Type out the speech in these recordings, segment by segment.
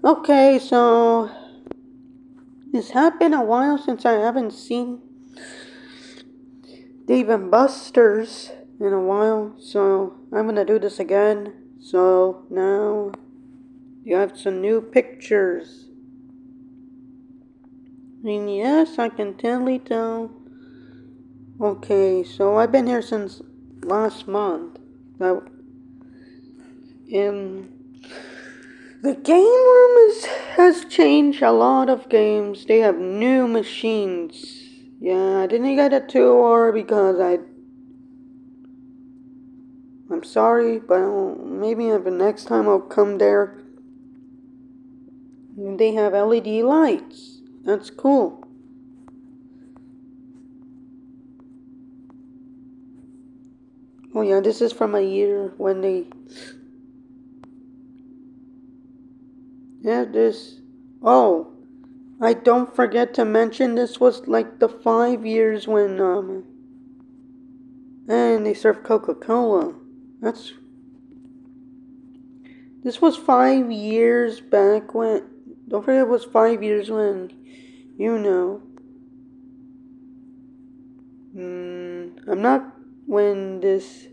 Okay, so it's had been a while since I haven't seen Dave and Buster's in a while, so I'm gonna do this again. So now you have some new pictures. And yes, I can totally tell. Okay, so I've been here since last month. And the game room has changed a lot of games. They have new machines. Yeah, I didn't get a tour because I'm sorry, but maybe the next time I'll come there. They have LED lights. That's cool. Oh yeah, this is from a year when they had this. Oh, I don't forget to mention this was like the 5 years when and they served Coca-Cola. That's This was 5 years back when. Don't forget it was 5 years when, you know. I'm not when this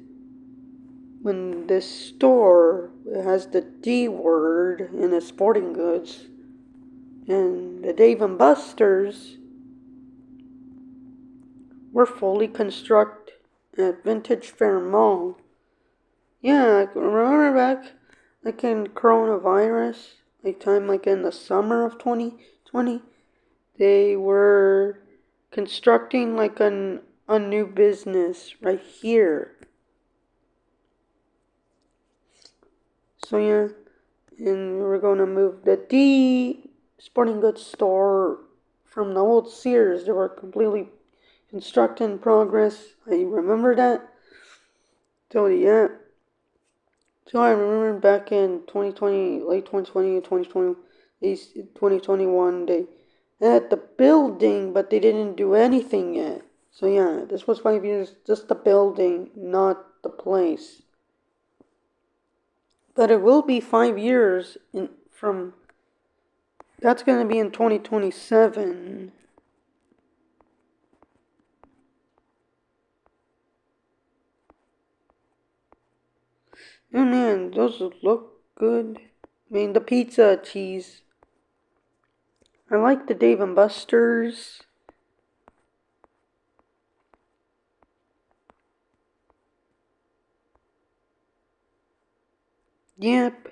store has the D word in the sporting goods, and the Dave and Buster's were fully constructed at Vintage Fair Mall. Yeah, I remember back like in coronavirus, like in the summer of 2020, they were constructing like a new business right here. So yeah, and we were going to move the D sporting goods store from the old Sears. They were completely constructed in progress. I remember that. So yeah. So I remember back in 2020, late 2020, 2020, 2021, they had the building, but they didn't do anything yet. So yeah, this was 5 years, just the building, not the place. But it will be 5 years from. That's gonna be in 2027. Oh man, those look good. I mean, the pizza cheese. I like the Dave and Buster's. Yep.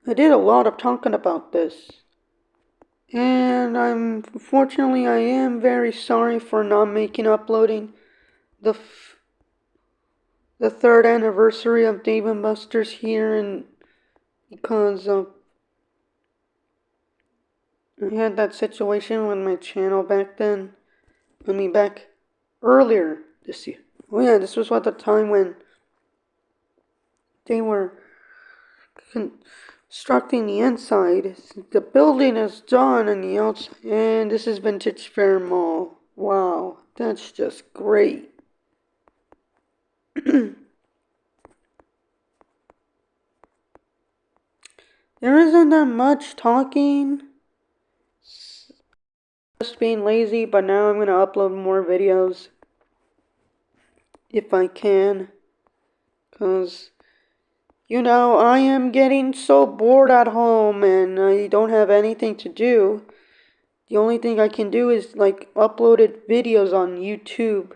I did a lot of talking about this. And unfortunately, I am very sorry for not uploading the the third anniversary of Dave and Buster's here, and because I had that situation with my channel back then. I mean, back earlier this year. Oh yeah, this was at the time when they were constructing the inside. The building is done on the outside, and this is Vintage Fair Mall. Wow, that's just great. There isn't that much talking. Just being lazy, but now I'm going to upload more videos if I can. Because, I am getting so bored at home and I don't have anything to do. The only thing I can do is like uploaded videos on YouTube.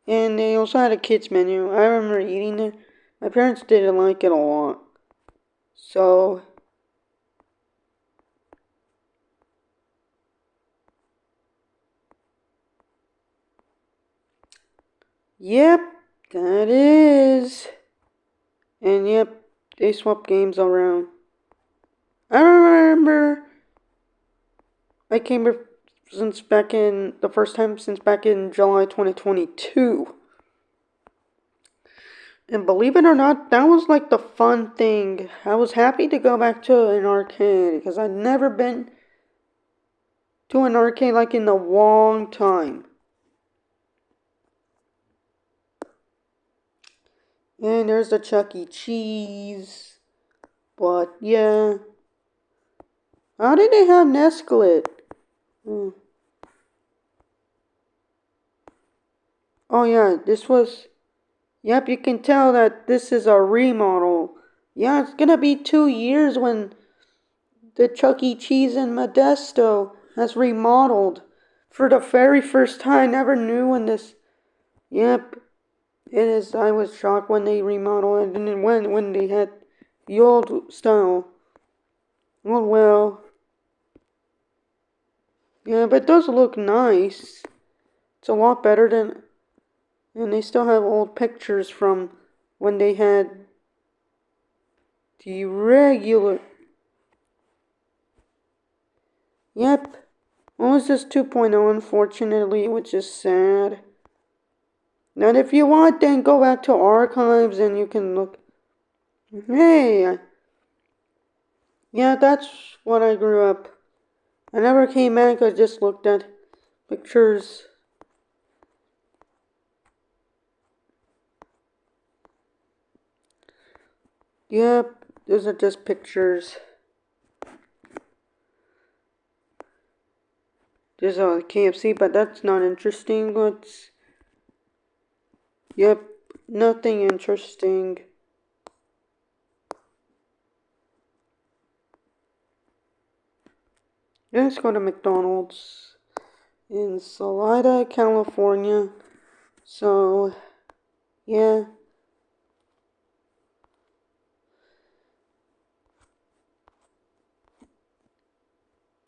And they also had a kids menu. I remember eating it. My parents didn't like it a lot. So, yep, that is. And yep, they swap games around. I remember I came here since back in the first time since back in July 2022. And believe it or not, that was like the fun thing. I was happy to go back to an arcade because I'd never been to an arcade like in a long time. And there's the Chuck E. Cheese. But yeah. How did they have Nesquik? Hmm. Oh yeah, this was. Yep, you can tell that this is a remodel. Yeah, it's gonna be 2 years when the Chuck E. Cheese in Modesto has remodeled for the very first time. Never knew when this. Yep, it is. I was shocked when they remodeled it and then when they had the old style. Oh well. Yeah, but it does look nice. It's a lot better than. And they still have old pictures from when they had the regular. Yep. Well, it's just 2.0, unfortunately, which is sad. Now, if you want, then go back to archives and you can look. Hey, yeah, that's what I grew up. I never came back, I just looked at pictures. Yep, those are just pictures. There's a KFC, but that's not interesting. Let's. Yep, nothing interesting. Let's go to McDonald's in Salida, California. So, yeah.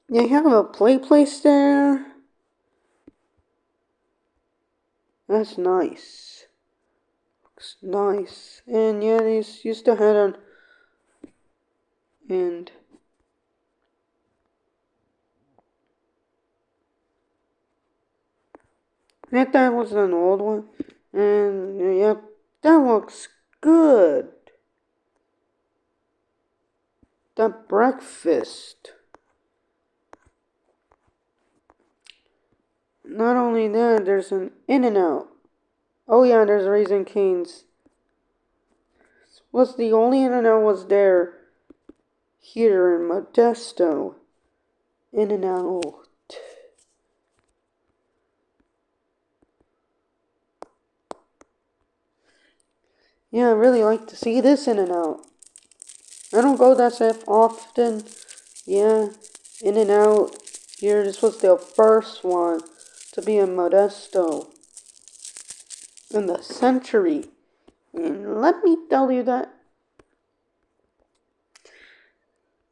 They have a place there. That's nice. Looks nice. And yeah, they used to have an. And. That was an old one. And yeah, that looks good. The breakfast. Not only that, there's an In-N-Out. Oh yeah, there's Raising Cane's. Was the only In-N-Out was there here in Modesto. In-N-Out. Yeah, I really like to see this In-N-Out. I don't go that often. Yeah, In-N-Out here. This was the first one to be in Modesto in the century. And let me tell you that.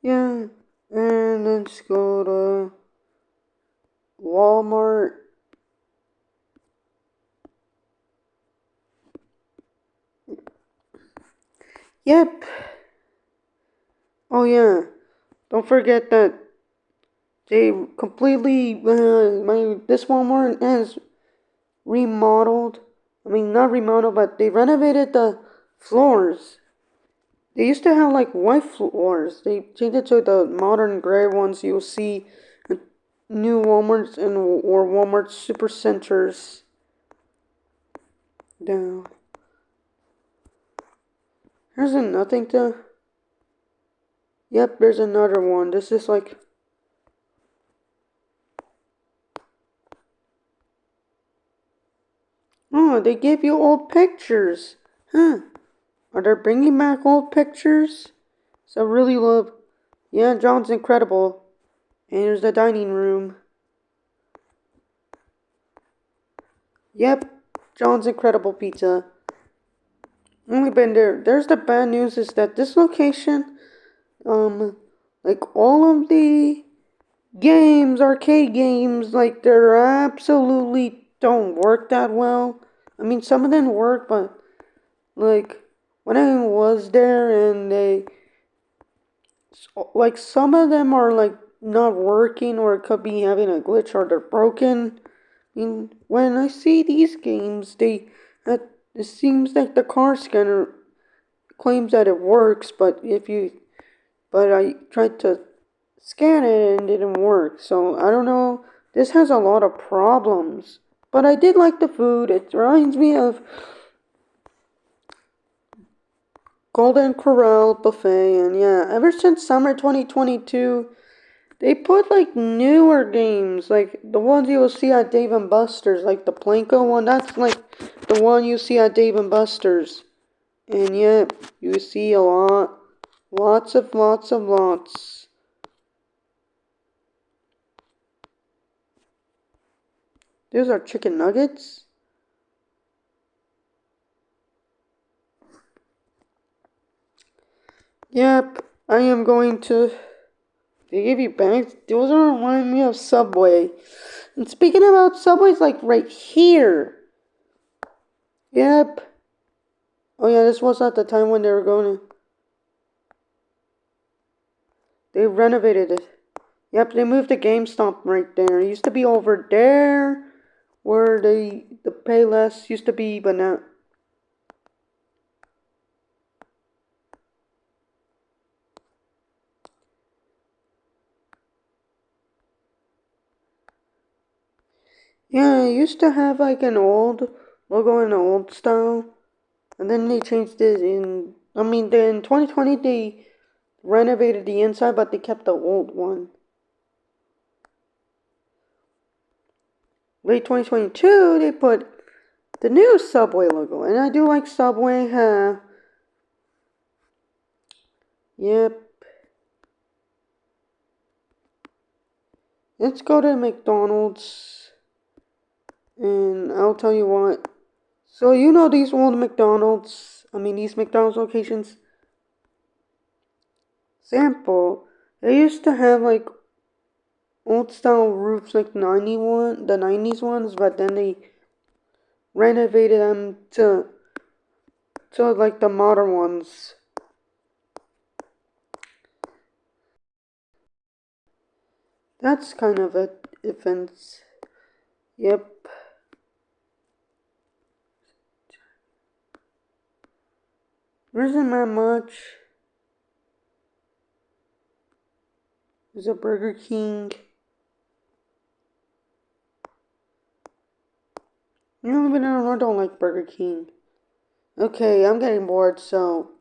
Yeah, and let's go to Walmart. Yep. Oh yeah. Don't forget that they completely this Walmart has remodeled. I mean, not remodeled, but they renovated the floors. They used to have like white floors. They changed it to the modern gray ones you'll see in new Walmarts and or Walmart supercenters. Down. There's nothing to. Yep, there's another one. This is like. Oh, they gave you old pictures. Huh. Are they bringing back old pictures? So I really love. Yeah, John's incredible. And here's the dining room. Yep, John's Incredible Pizza. Only been there. There's the bad news is that this location, like all of the games, arcade games, like they're absolutely don't work that well. I mean, some of them work, but like when I was there and they, like some of them are like not working or it could be having a glitch or they're broken. I mean, when I see these games, it seems like the car scanner claims that it works, but I tried to scan it and it didn't work. So I don't know. This has a lot of problems, but I did like the food. It reminds me of Golden Corral buffet, and yeah, ever since summer 2022, they put like newer games, like the ones you will see at Dave and Buster's, like the Planko one. That's like the one you see at Dave and Buster's, and yeah, you see a lot, lots. These are chicken nuggets. Yep, I am going to. They give you bags. Those remind me of Subway. And speaking about Subway's, like right here. Yep. Oh yeah, this was at the time when they were going to. They renovated it. Yep, they moved the GameStop right there. It used to be over there, where the Payless used to be, but now. Yeah, it used to have like an old logo in the old style, and then they changed it in. I mean, then in 2020 they renovated the inside, but they kept the old one. Late 2022, they put the new Subway logo, and I do like Subway. Yep. Let's go to McDonald's, and I'll tell you what. So you know these old McDonald's. I mean these McDonald's locations. Sample. They used to have like old style roofs, like the 90s ones, but then they renovated them to like the modern ones. That's kind of a offense. Yep. There isn't that much. There's a Burger King. You know, even I don't like Burger King. Okay, I'm getting bored, so